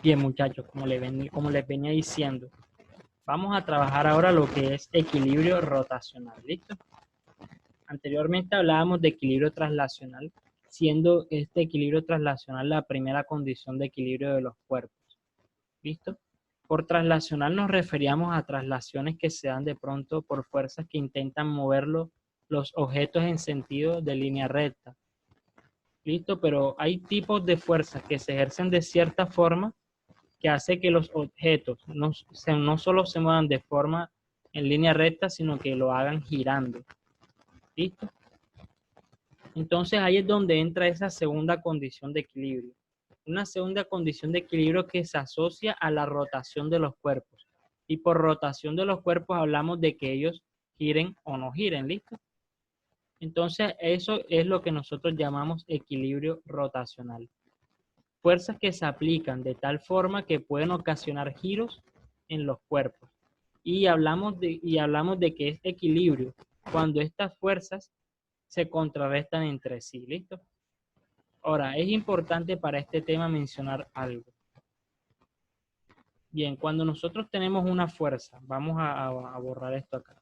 Bien, muchachos, como les venía diciendo, vamos a trabajar ahora lo que es equilibrio rotacional, ¿listo? Anteriormente hablábamos de equilibrio traslacional, siendo este equilibrio traslacional la primera condición de equilibrio de los cuerpos, ¿listo? Por traslacional nos referíamos a traslaciones que se dan de pronto por fuerzas que intentan moverlo los objetos en sentido de línea recta, ¿listo? Pero hay tipos de fuerzas que se ejercen de cierta forma que hace que los objetos no solo se muevan de forma en línea recta, sino que lo hagan girando. ¿Listo? Entonces ahí es donde entra esa segunda condición de equilibrio. Una segunda condición de equilibrio que se asocia a la rotación de los cuerpos. Y por rotación de los cuerpos hablamos de que ellos giren o no giren, ¿listo? Entonces eso es lo que nosotros llamamos equilibrio rotacional. Fuerzas que se aplican de tal forma que pueden ocasionar giros en los cuerpos. Y hablamos de que es equilibrio cuando estas fuerzas se contrarrestan entre sí. ¿Listo? Ahora, es importante para este tema mencionar algo. Bien, cuando nosotros tenemos una fuerza, vamos a borrar esto acá.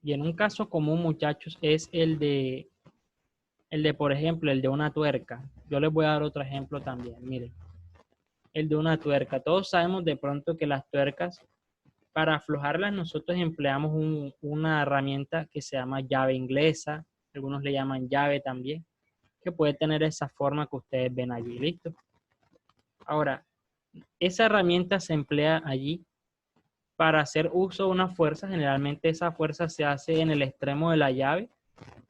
Y en un caso común, muchachos, es por ejemplo, el de una tuerca. Yo les voy a dar otro ejemplo también. Miren, el de una tuerca. Todos sabemos de pronto que las tuercas, para aflojarlas, nosotros empleamos una herramienta que se llama llave inglesa. Algunos le llaman llave también, que puede tener esa forma que ustedes ven allí. ¿Listo? Ahora, esa herramienta se emplea allí para hacer uso de una fuerza. Generalmente esa fuerza se hace en el extremo de la llave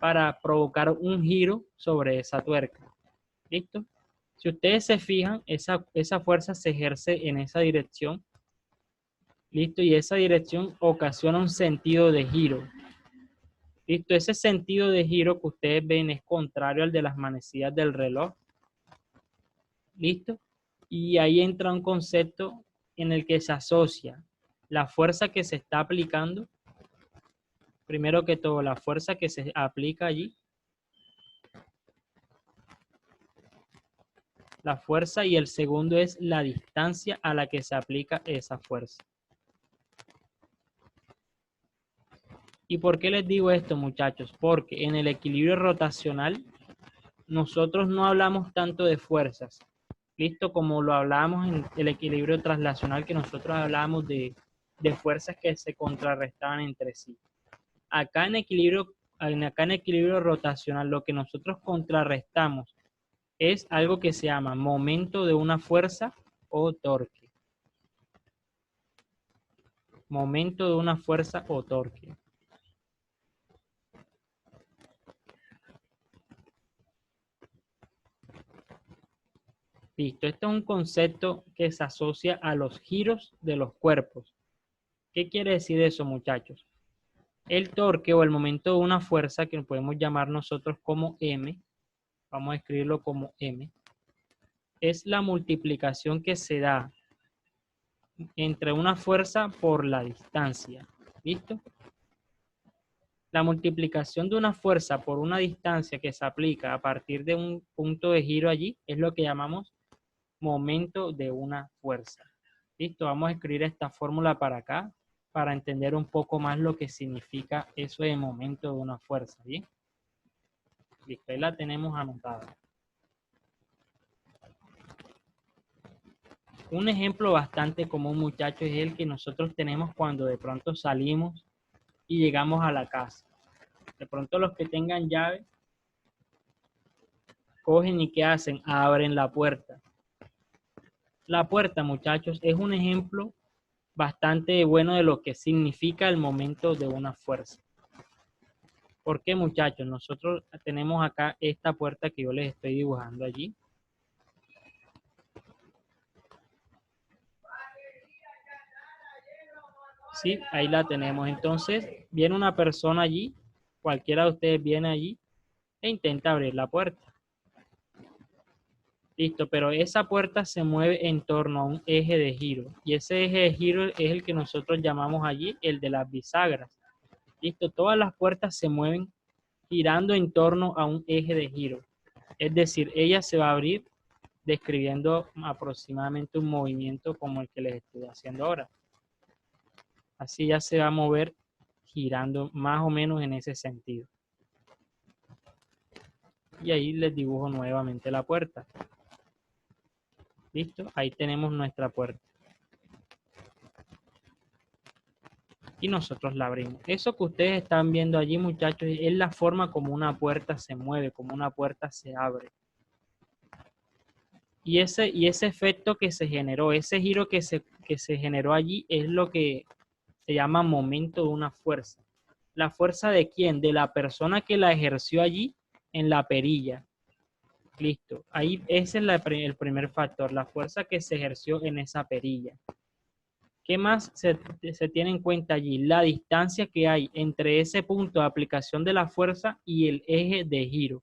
para provocar un giro sobre esa tuerca. ¿Listo? Si ustedes se fijan, esa fuerza se ejerce en esa dirección. ¿Listo? Y esa dirección ocasiona un sentido de giro. ¿Listo? Ese sentido de giro que ustedes ven es contrario al de las manecillas del reloj. ¿Listo? Y ahí entra un concepto en el que se asocia la fuerza que se está aplicando. Primero que todo, la fuerza que se aplica allí. La fuerza, y el segundo es la distancia a la que se aplica esa fuerza. ¿Y por qué les digo esto, muchachos? Porque en el equilibrio rotacional nosotros no hablamos tanto de fuerzas, listo, como lo hablábamos en el equilibrio traslacional, que nosotros hablábamos de fuerzas que se contrarrestaban entre sí. Acá en equilibrio rotacional lo que nosotros contrarrestamos es algo que se llama momento de una fuerza o torque. Momento de una fuerza o torque. Listo, este es un concepto que se asocia a los giros de los cuerpos. ¿Qué quiere decir eso, muchachos? El torque o el momento de una fuerza, que podemos llamar nosotros como M, vamos a escribirlo como M, es la multiplicación que se da entre una fuerza por la distancia. ¿Listo? La multiplicación de una fuerza por una distancia que se aplica a partir de un punto de giro allí es lo que llamamos momento de una fuerza. Listo, vamos a escribir esta fórmula para acá, para entender un poco más lo que significa eso de momento de una fuerza, ¿bien? Listo, ahí la tenemos anotada. Un ejemplo bastante común, muchachos, es el que nosotros tenemos cuando de pronto salimos y llegamos a la casa. De pronto los que tengan llave, cogen y ¿qué hacen? Abren la puerta. La puerta, muchachos, es un ejemplo bastante bueno de lo que significa el momento de una fuerza. ¿Por qué, muchachos? Nosotros tenemos acá esta puerta que yo les estoy dibujando allí. Sí, ahí la tenemos. Entonces, viene una persona allí, cualquiera de ustedes viene allí e intenta abrir la puerta. Listo, pero esa puerta se mueve en torno a un eje de giro. Y ese eje de giro es el que nosotros llamamos allí el de las bisagras. Listo, todas las puertas se mueven girando en torno a un eje de giro. Es decir, ella se va a abrir describiendo aproximadamente un movimiento como el que les estoy haciendo ahora. Así ya se va a mover girando más o menos en ese sentido. Y ahí les dibujo nuevamente la puerta. Listo, ahí tenemos nuestra puerta. Y nosotros la abrimos. Eso que ustedes están viendo allí, muchachos, es la forma como una puerta se mueve, como una puerta se abre. Y ese efecto que se generó, ese giro que se generó allí es lo que se llama momento de una fuerza. ¿La fuerza de quién? De la persona que la ejerció allí en la perilla. Listo. Ahí ese es el primer factor, la fuerza que se ejerció en esa perilla. ¿Qué más se tiene en cuenta allí? La distancia que hay entre ese punto de aplicación de la fuerza y el eje de giro.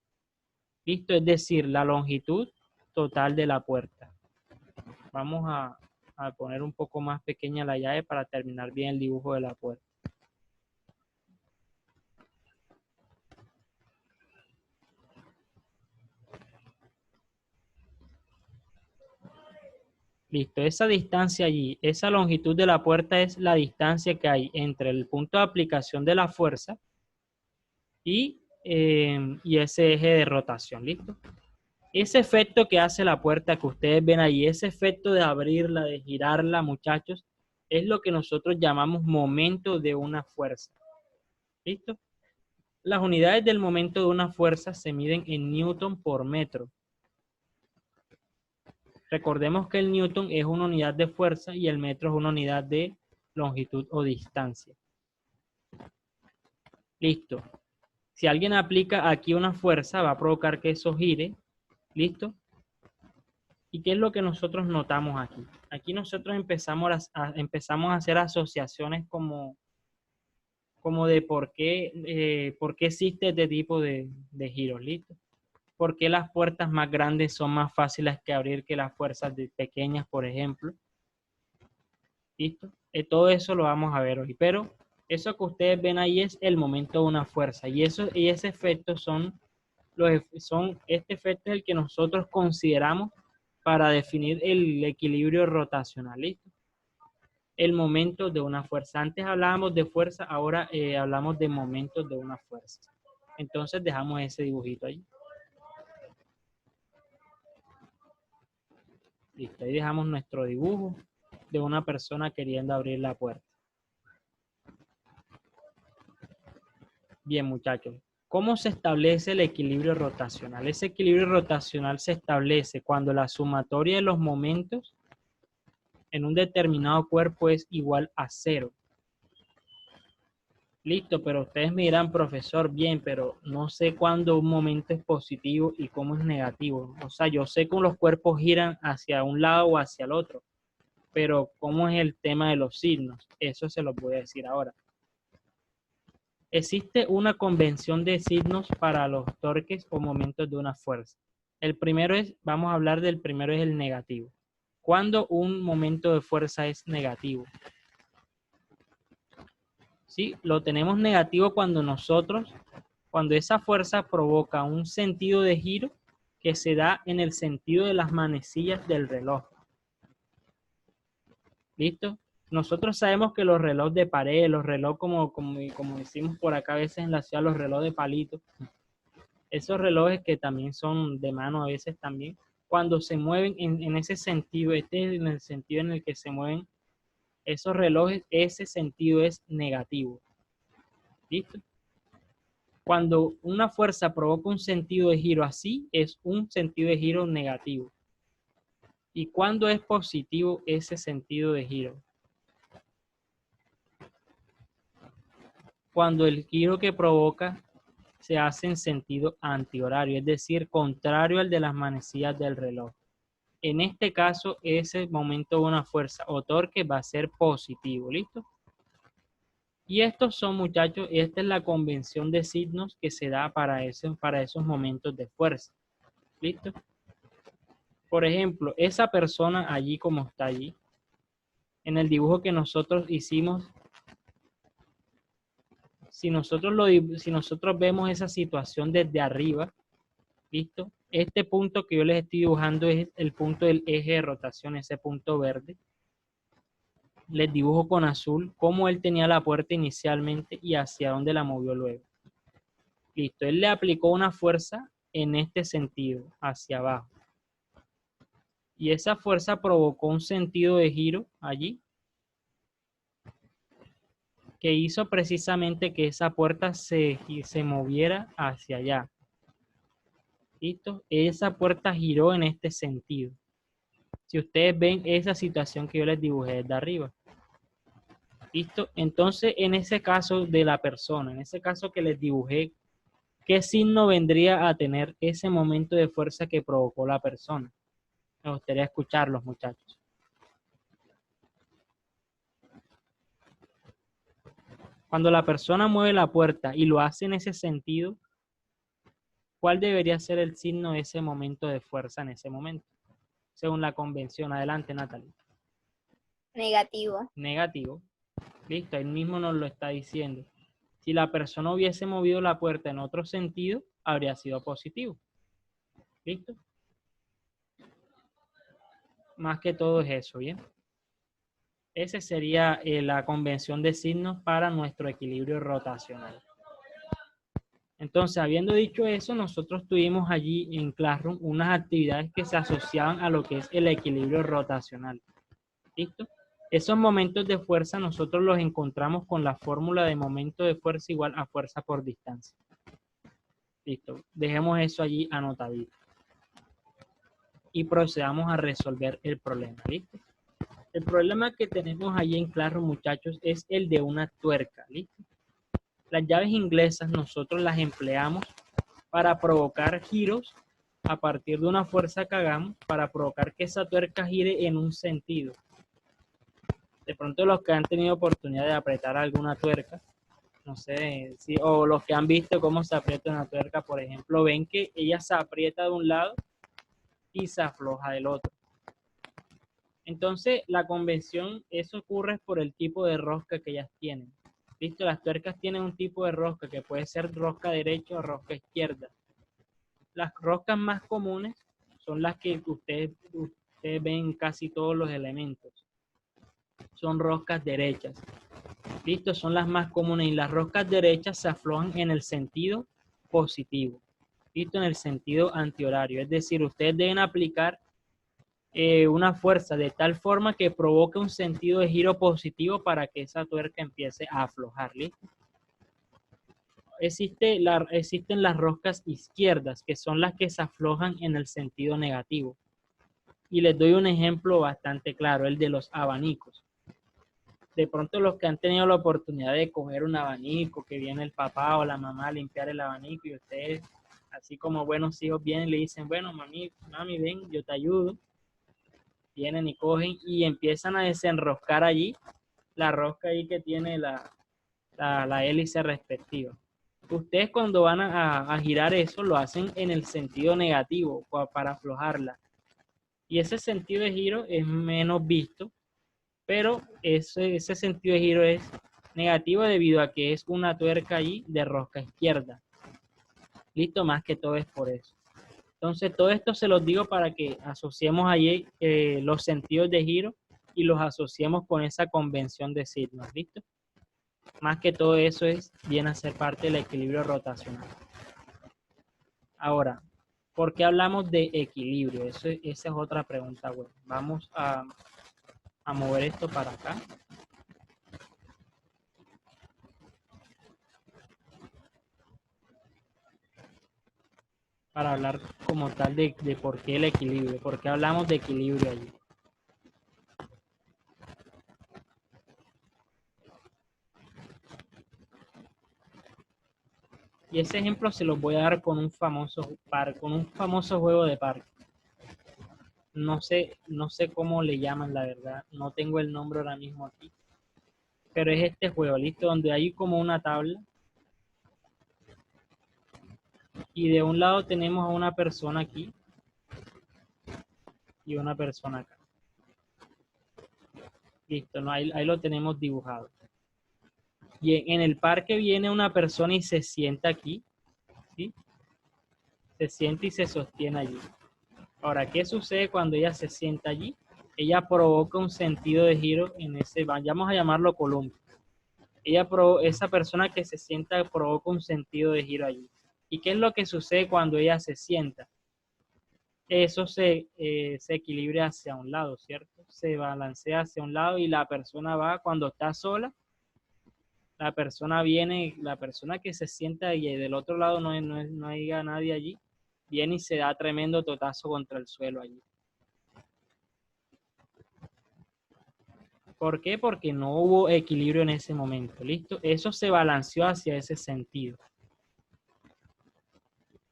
Listo, es decir, la longitud total de la puerta. Vamos a poner un poco más pequeña la llave para terminar bien el dibujo de la puerta. Listo, esa distancia allí, esa longitud de la puerta es la distancia que hay entre el punto de aplicación de la fuerza y ese eje de rotación, ¿listo? Ese efecto que hace la puerta que ustedes ven ahí, ese efecto de abrirla, de girarla, muchachos, es lo que nosotros llamamos momento de una fuerza, ¿listo? Las unidades del momento de una fuerza se miden en newton por metro. Recordemos que el newton es una unidad de fuerza y el metro es una unidad de longitud o distancia. Listo. Si alguien aplica aquí una fuerza, va a provocar que eso gire. ¿Listo? ¿Y qué es lo que nosotros notamos aquí? Aquí nosotros empezamos a hacer asociaciones como de por qué existe este tipo de giros. ¿Listo? ¿Por qué las puertas más grandes son más fáciles que abrir que las fuerzas pequeñas, por ejemplo? ¿Listo? Todo eso lo vamos a ver hoy, pero eso que ustedes ven ahí es el momento de una fuerza y ese efecto este efecto es el que nosotros consideramos para definir el equilibrio rotacional. ¿Listo? El momento de una fuerza. Antes hablábamos de fuerza, ahora hablamos de momentos de una fuerza. Entonces dejamos ese dibujito ahí. Listo, ahí dejamos nuestro dibujo de una persona queriendo abrir la puerta. Bien, muchachos. ¿Cómo se establece el equilibrio rotacional? Ese equilibrio rotacional se establece cuando la sumatoria de los momentos en un determinado cuerpo es igual a 0. Listo, pero ustedes me dirán, profesor, bien, pero no sé cuándo un momento es positivo y cómo es negativo. O sea, yo sé que los cuerpos giran hacia un lado o hacia el otro, pero ¿cómo es el tema de los signos? Eso se los voy a decir ahora. Existe una convención de signos para los torques o momentos de una fuerza. El primero es, vamos a hablar del primero, es el negativo. ¿Cuándo un momento de fuerza es negativo? ¿Sí? Lo tenemos negativo cuando cuando esa fuerza provoca un sentido de giro que se da en el sentido de las manecillas del reloj. ¿Listo? Nosotros sabemos que los relojes de pared, los relojes como decimos por acá a veces en la ciudad, los relojes de palito, esos relojes que también son de mano a veces también, cuando se mueven en ese sentido, este es en el sentido en el que se mueven esos relojes, ese sentido es negativo. ¿Listo? Cuando una fuerza provoca un sentido de giro así, es un sentido de giro negativo. ¿Y cuando es positivo ese sentido de giro? Cuando el giro que provoca se hace en sentido antihorario, es decir, contrario al de las manecillas del reloj. En este caso, ese momento de una fuerza o torque va a ser positivo, ¿listo? Y estos son, muchachos, esta es la convención de signos que se da para esos momentos de fuerza, ¿listo? Por ejemplo, esa persona allí como está allí, en el dibujo que nosotros hicimos, si nosotros vemos esa situación desde arriba, ¿listo? Este punto que yo les estoy dibujando es el punto del eje de rotación, ese punto verde. Les dibujo con azul cómo él tenía la puerta inicialmente y hacia dónde la movió luego. Listo, él le aplicó una fuerza en este sentido, hacia abajo. Y esa fuerza provocó un sentido de giro allí que hizo precisamente que esa puerta se moviera hacia allá. ¿Listo? Esa puerta giró en este sentido. Si ustedes ven esa situación que yo les dibujé desde arriba. ¿Listo? Entonces, en ese caso de la persona, en ese caso que les dibujé, ¿qué signo vendría a tener ese momento de fuerza que provocó la persona? Me gustaría escucharlos, muchachos. Cuando la persona mueve la puerta y lo hace en ese sentido, ¿cuál debería ser el signo de ese momento de fuerza en ese momento? Según la convención. Adelante, Natalie. Negativo. Negativo. Listo, él mismo nos lo está diciendo. Si la persona hubiese movido la puerta en otro sentido, habría sido positivo. ¿Listo? Más que todo es eso, ¿bien? Esa sería la convención de signos para nuestro equilibrio rotacional. Entonces, habiendo dicho eso, nosotros tuvimos allí en Classroom unas actividades que se asociaban a lo que es el equilibrio rotacional. ¿Listo? Esos momentos de fuerza nosotros los encontramos con la fórmula de momento de fuerza igual a fuerza por distancia. Listo. Dejemos eso allí anotadito. Y procedamos a resolver el problema. ¿Listo? El problema que tenemos allí en Classroom, muchachos, es el de una tuerca. ¿Listo? Las llaves inglesas nosotros las empleamos para provocar giros a partir de una fuerza que hagamos para provocar que esa tuerca gire en un sentido. De pronto los que han tenido oportunidad de apretar alguna tuerca, no sé, si, o los que han visto cómo se aprieta una tuerca, por ejemplo, ven que ella se aprieta de un lado y se afloja del otro. Entonces, la convención, eso ocurre por el tipo de rosca que ellas tienen. Listo, las tuercas tienen un tipo de rosca que puede ser rosca derecha o rosca izquierda. Las roscas más comunes son las que ustedes ven en casi todos los elementos. Son roscas derechas. Listo, son las más comunes y las roscas derechas se aflojan en el sentido positivo. Listo, en el sentido antihorario. Es decir, ustedes deben aplicar una fuerza de tal forma que provoque un sentido de giro positivo para que esa tuerca empiece a aflojar. ¿Listo? Existen las roscas izquierdas, que son las que se aflojan en el sentido negativo. Y les doy un ejemplo bastante claro, el de los abanicos. De pronto los que han tenido la oportunidad de coger un abanico, que viene el papá o la mamá a limpiar el abanico y ustedes, así como buenos hijos, vienen y le dicen, bueno, mami, ven, yo te ayudo. Vienen y cogen y empiezan a desenroscar allí la rosca ahí que tiene la hélice respectiva. Ustedes cuando van a girar eso lo hacen en el sentido negativo para aflojarla. Y ese sentido de giro es menos visto, pero ese sentido de giro es negativo debido a que es una tuerca allí de rosca izquierda. Listo, más que todo es por eso. Entonces, todo esto se los digo para que asociemos allí los sentidos de giro y los asociemos con esa convención de signos, ¿listo? Más que todo eso viene a ser parte del equilibrio rotacional. Ahora, ¿por qué hablamos de equilibrio? Esa es otra pregunta, bueno. Vamos a mover esto para acá. Para hablar como tal de por qué el equilibrio, por qué hablamos de equilibrio allí. Y ese ejemplo se los voy a dar con un famoso juego de parque. No sé cómo le llaman, la verdad. No tengo el nombre ahora mismo aquí. Pero es este juego, ¿listo? Donde hay como una tabla. Y de un lado tenemos a una persona aquí. y una persona acá. Listo, ¿no? Ahí lo tenemos dibujado. Y en el parque viene una persona y se sienta aquí, ¿sí? Se sienta y se sostiene allí. Ahora, ¿qué sucede cuando ella se sienta allí? Ella provoca un sentido de giro en ese, vamos a llamarlo columpio. Esa persona que se sienta provoca un sentido de giro allí. ¿Y qué es lo que sucede cuando ella se sienta? Eso se equilibra hacia un lado, ¿cierto? Se balancea hacia un lado y la persona va, cuando está sola, la persona viene, la persona que se sienta y del otro lado no haya nadie allí, viene y se da tremendo totazo contra el suelo allí. ¿Por qué? Porque no hubo equilibrio en ese momento, ¿listo? Eso se balanceó hacia ese sentido.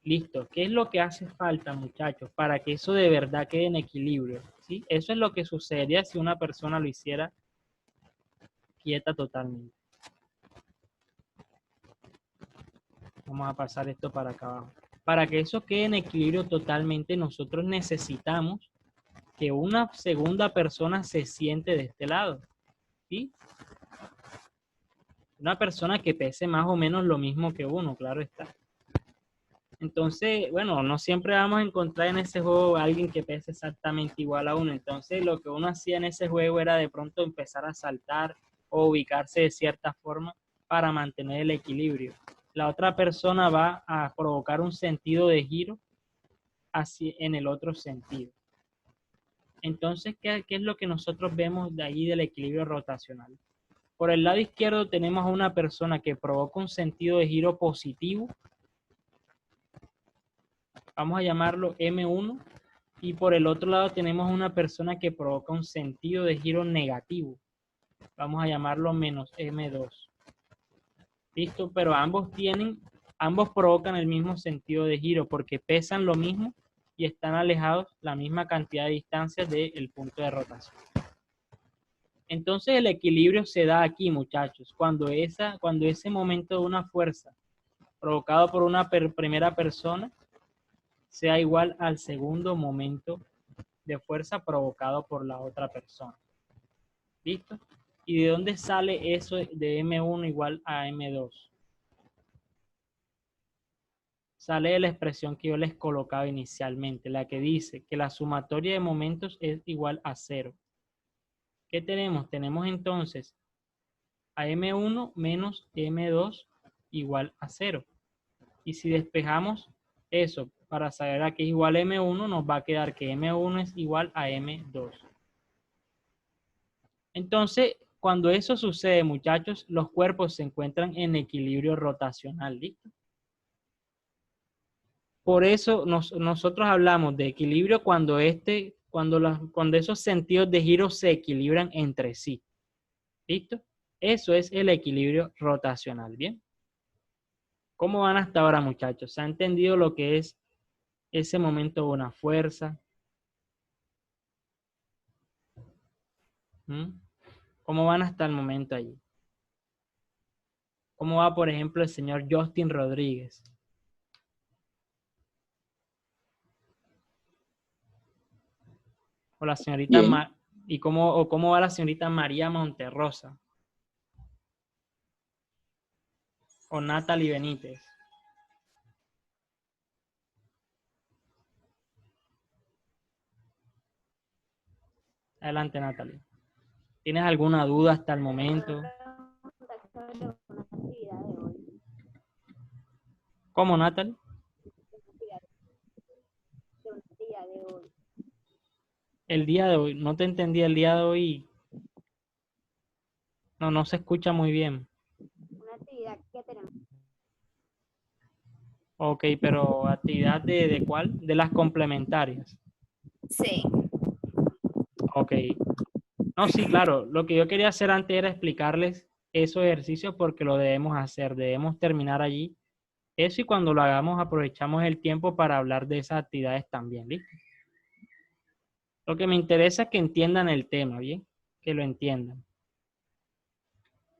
Listo. ¿Qué es lo que hace falta, muchachos, para que eso de verdad quede en equilibrio? ¿Sí? Eso es lo que sucedería si una persona lo hiciera quieta totalmente. Vamos a pasar esto para acá abajo. Para que eso quede en equilibrio totalmente, nosotros necesitamos que una segunda persona se siente de este lado. ¿Sí? Una persona que pese más o menos lo mismo que uno, claro está. Entonces, bueno, no siempre vamos a encontrar en ese juego a alguien que pese exactamente igual a uno. Entonces, lo que uno hacía en ese juego era de pronto empezar a saltar o ubicarse de cierta forma para mantener el equilibrio. La otra persona va a provocar un sentido de giro en el otro sentido. Entonces, ¿qué es lo que nosotros vemos de ahí del equilibrio rotacional? Por el lado izquierdo tenemos a una persona que provoca un sentido de giro positivo. Vamos a llamarlo M1. Y por el otro lado tenemos una persona que provoca un sentido de giro negativo. Vamos a llamarlo menos M2. ¿Listo? Pero ambos provocan el mismo sentido de giro porque pesan lo mismo y están alejados la misma cantidad de distancia del punto de rotación. Entonces el equilibrio se da aquí, muchachos, cuando ese momento de una fuerza provocado por una primera persona sea igual al segundo momento de fuerza provocado por la otra persona. ¿Listo? ¿Y de dónde sale eso de M1 igual a M2? Sale de la expresión que yo les colocaba inicialmente, la que dice que la sumatoria de momentos es igual a 0. ¿Qué tenemos? Tenemos entonces a M1 menos M2 igual a 0. Y si despejamos eso para saber a qué es igual a M1, nos va a quedar que M1 es igual a M2. Entonces, cuando eso sucede, muchachos, los cuerpos se encuentran en equilibrio rotacional, ¿listo? Por eso nosotros hablamos de equilibrio cuando esos sentidos de giro se equilibran entre sí, ¿listo? Eso es el equilibrio rotacional, ¿bien? ¿Cómo van hasta ahora, muchachos? ¿Se ha entendido lo que es ese momento de una fuerza? ¿Mm? ¿Cómo van hasta el momento allí? ¿Cómo va, por ejemplo, el señor Justin Rodríguez? O la señorita cómo va la señorita María Monterrosa? O Natalie Benítez. Adelante, Natalie. ¿Tienes alguna duda hasta el momento? ¿Cómo, Natalie? El día de hoy. No te entendí el día de hoy. No se escucha muy bien. Una actividad que tenemos. Ok, pero ¿actividad de cuál? De las complementarias. Sí. Ok. No, sí, claro. Lo que yo quería hacer antes era explicarles esos ejercicios porque lo debemos hacer. Debemos terminar allí. Eso y cuando lo hagamos aprovechamos el tiempo para hablar de esas actividades también, ¿listo? Lo que me interesa es que entiendan el tema, ¿bien? Que lo entiendan.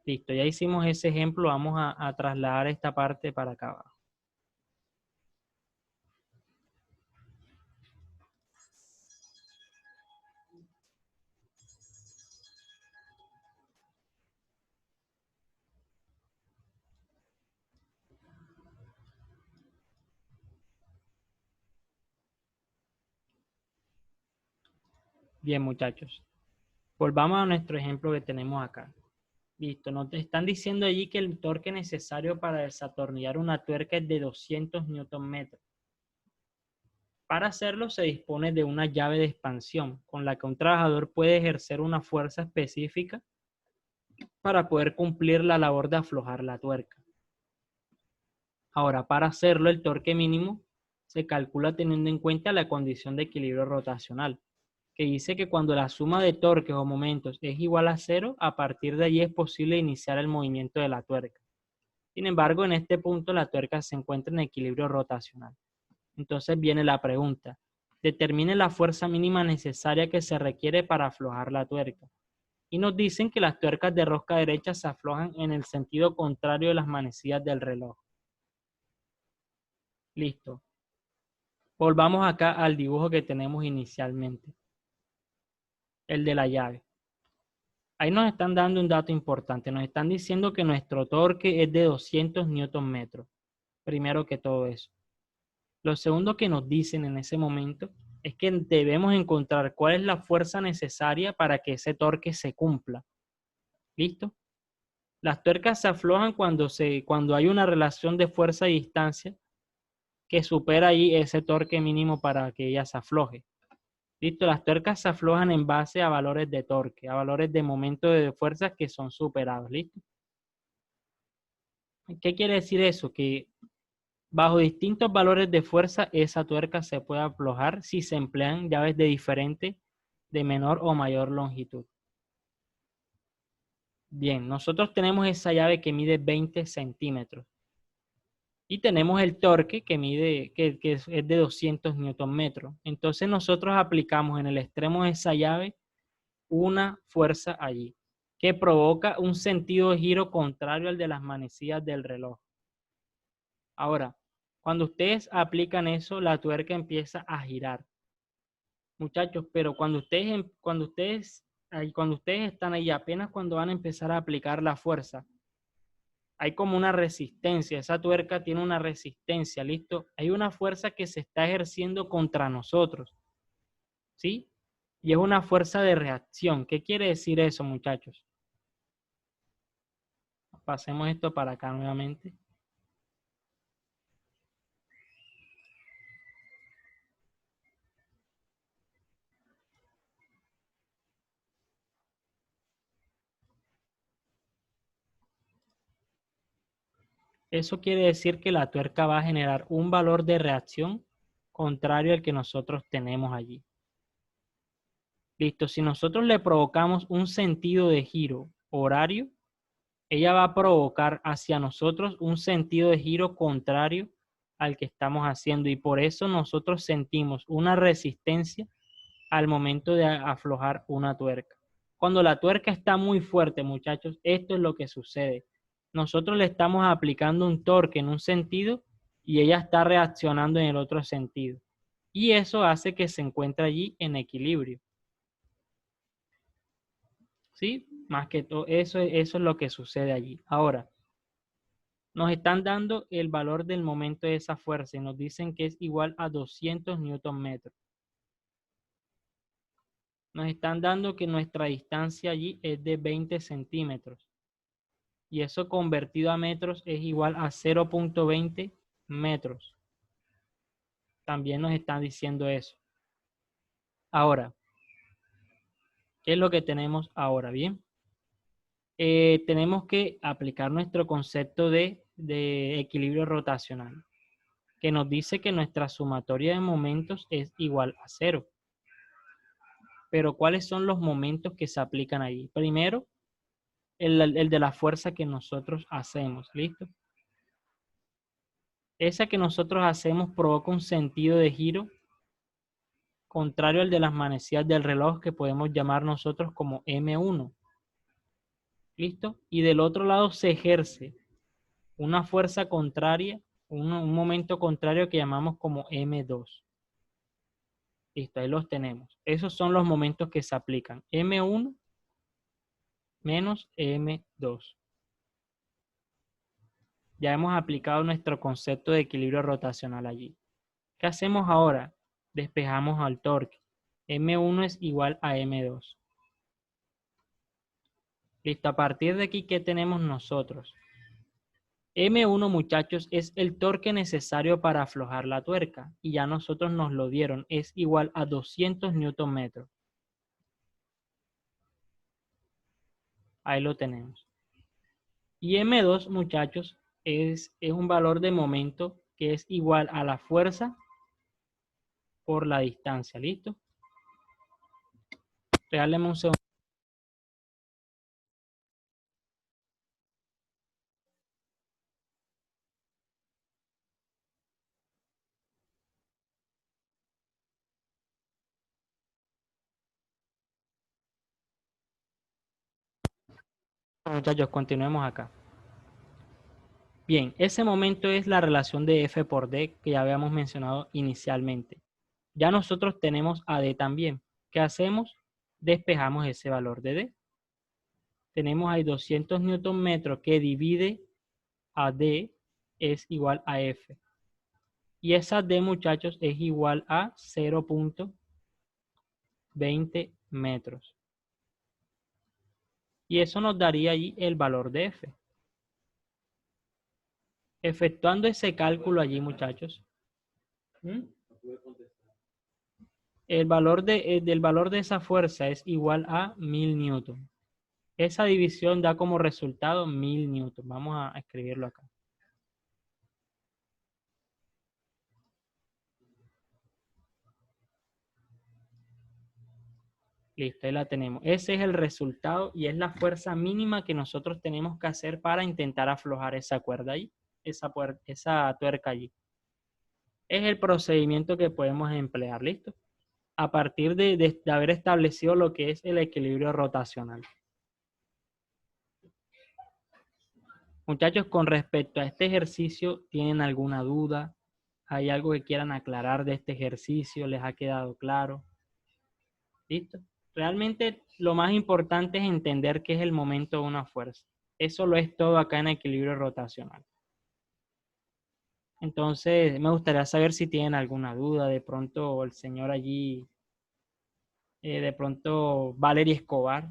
Listo, ya hicimos ese ejemplo. Vamos a trasladar esta parte para acá abajo. Bien, muchachos. Volvamos a nuestro ejemplo que tenemos acá. Listo, nos están diciendo allí que el torque necesario para desatornillar una tuerca es de 200 newton metros. Para hacerlo se dispone de una llave de expansión con la que un trabajador puede ejercer una fuerza específica para poder cumplir la labor de aflojar la tuerca. Ahora, para hacerlo, el torque mínimo se calcula teniendo en cuenta la condición de equilibrio rotacional, que dice que cuando la suma de torques o momentos es igual a cero, a partir de allí es posible iniciar el movimiento de la tuerca. Sin embargo, en este punto la tuerca se encuentra en equilibrio rotacional. Entonces viene la pregunta. Determine la fuerza mínima necesaria que se requiere para aflojar la tuerca. Y nos dicen que las tuercas de rosca derecha se aflojan en el sentido contrario de las manecillas del reloj. Listo. Volvamos acá al dibujo que tenemos inicialmente. El de la llave. Ahí nos están dando un dato importante. Nos están diciendo que nuestro torque es de 200 newton metros. Primero que todo eso. Lo segundo que nos dicen en ese momento es que debemos encontrar cuál es la fuerza necesaria para que ese torque se cumpla. ¿Listo? Las tuercas se aflojan cuando hay una relación de fuerza y distancia que supera ahí ese torque mínimo para que ella se afloje. ¿Listo? Las tuercas se aflojan en base a valores de torque, a valores de momento de fuerza que son superados. ¿Listo? ¿Qué quiere decir eso? Que bajo distintos valores de fuerza, esa tuerca se puede aflojar si se emplean llaves de menor o mayor longitud. Bien, nosotros tenemos esa llave que mide 20 centímetros. Y tenemos el torque que es de 200 newton metros. Entonces nosotros aplicamos en el extremo de esa llave una fuerza allí, que provoca un sentido de giro contrario al de las manecillas del reloj. Ahora, cuando ustedes aplican eso, la tuerca empieza a girar. Muchachos, pero cuando ustedes están ahí, apenas cuando van a empezar a aplicar la fuerza, hay como una resistencia, esa tuerca tiene una resistencia, ¿listo? Hay una fuerza que se está ejerciendo contra nosotros, ¿sí? Y es una fuerza de reacción. ¿Qué quiere decir eso, muchachos? Pasemos esto para acá nuevamente. Eso quiere decir que la tuerca va a generar un valor de reacción contrario al que nosotros tenemos allí. Listo, si nosotros le provocamos un sentido de giro horario, ella va a provocar hacia nosotros un sentido de giro contrario al que estamos haciendo y por eso nosotros sentimos una resistencia al momento de aflojar una tuerca. Cuando la tuerca está muy fuerte, muchachos, esto es lo que sucede. Nosotros le estamos aplicando un torque en un sentido y ella está reaccionando en el otro sentido. Y eso hace que se encuentre allí en equilibrio. ¿Sí? Más que todo, eso es lo que sucede allí. Ahora, nos están dando el valor del momento de esa fuerza y nos dicen que es igual a 200 newton metros. Nos están dando que nuestra distancia allí es de 20 centímetros. Y eso convertido a metros es igual a 0.20 metros. También nos están diciendo eso. Ahora, ¿qué es lo que tenemos ahora? Bien, tenemos que aplicar nuestro concepto de equilibrio rotacional, que nos dice que nuestra sumatoria de momentos es igual a cero. Pero ¿cuáles son los momentos que se aplican allí? Primero, el de la fuerza que nosotros hacemos, ¿listo? Esa que nosotros hacemos provoca un sentido de giro contrario al de las manecillas del reloj que podemos llamar nosotros como M1. ¿Listo? Y del otro lado se ejerce una fuerza contraria, un momento contrario que llamamos como M2. Listo, ahí los tenemos. Esos son los momentos que se aplican. M1 menos M2. Ya hemos aplicado nuestro concepto de equilibrio rotacional allí. ¿Qué hacemos ahora? Despejamos al torque. M1 es igual a M2. Listo, a partir de aquí, ¿qué tenemos nosotros? M1, muchachos, es el torque necesario para aflojar la tuerca. Y ya nosotros nos lo dieron. Es igual a 200 newton metros. Ahí lo tenemos. Y M2, muchachos, es un valor de momento que es igual a la fuerza por la distancia. ¿Listo? Regáleme un segundo. Muchachos, continuemos acá. Bien, ese momento es la relación de F por D que ya habíamos mencionado inicialmente. Ya nosotros tenemos a D también. ¿Qué hacemos? Despejamos ese valor de D. Tenemos ahí 200 newton metros que divide a D es igual a F. Y esa D, muchachos, es igual a 0.20 metros. Y eso nos daría allí el valor de F. Efectuando ese cálculo allí, muchachos, el valor del valor de esa fuerza es igual a 1000 newton. Esa división da como resultado 1000 newton. Vamos a escribirlo acá. Listo, ahí la tenemos. Ese es el resultado y es la fuerza mínima que nosotros tenemos que hacer para intentar aflojar esa cuerda ahí, esa tuerca allí. Es el procedimiento que podemos emplear, ¿listo? A partir de haber establecido lo que es el equilibrio rotacional. Muchachos, con respecto a este ejercicio, ¿tienen alguna duda? ¿Hay algo que quieran aclarar de este ejercicio? ¿Les ha quedado claro? ¿Listo? Realmente lo más importante es entender qué es el momento de una fuerza. Eso lo es todo acá en equilibrio rotacional. Entonces, me gustaría saber si tienen alguna duda. De pronto, el señor allí, de pronto, Valery Escobar.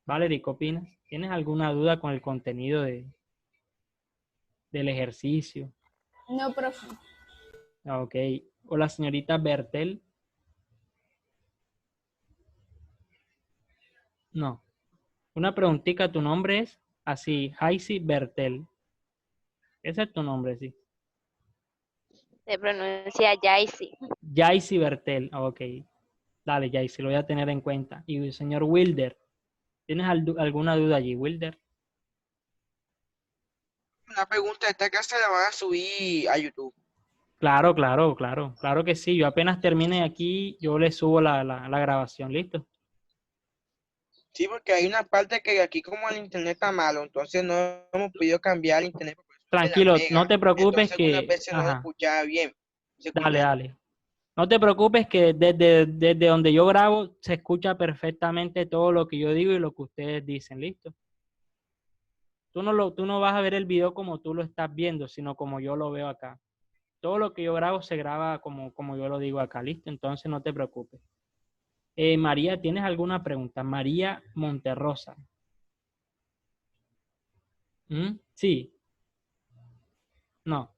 Valery, ¿qué opinas? ¿Tienes alguna duda con el contenido del ejercicio? No, profe. Ok. O la señorita Bertel. No. Una preguntita, ¿tu nombre es? Así, Jaisi Bertel. Ese es tu nombre, sí. Se pronuncia Yaisi. Jaisi Bertel. Ok. Dale, Jaisi, lo voy a tener en cuenta. Y el señor Wilder. ¿Tienes alguna duda allí, Wilder? Una pregunta, ¿esta clase la van a subir a YouTube? Claro, claro, claro. Claro que sí. Yo apenas termine aquí, yo le subo la grabación. ¿Listo? Sí, porque hay una parte que aquí como el internet está malo, entonces no hemos podido cambiar el internet por eso de la Tranquilo, no mega. te preocupes Entonces algunas que... veces no lo Ajá. escuchaba bien. Se Dale, escucha. dale. No te preocupes que desde donde yo grabo se escucha perfectamente todo lo que yo digo y lo que ustedes dicen. ¿Listo? Tú no vas a ver el video como tú lo estás viendo, sino como yo lo veo acá. Todo lo que yo grabo se graba como yo lo digo acá, ¿listo? Entonces no te preocupes. María, ¿tienes alguna pregunta? María Monterrosa. Sí, no.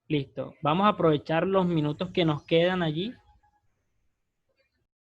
Listo. Vamos a aprovechar los minutos que nos quedan allí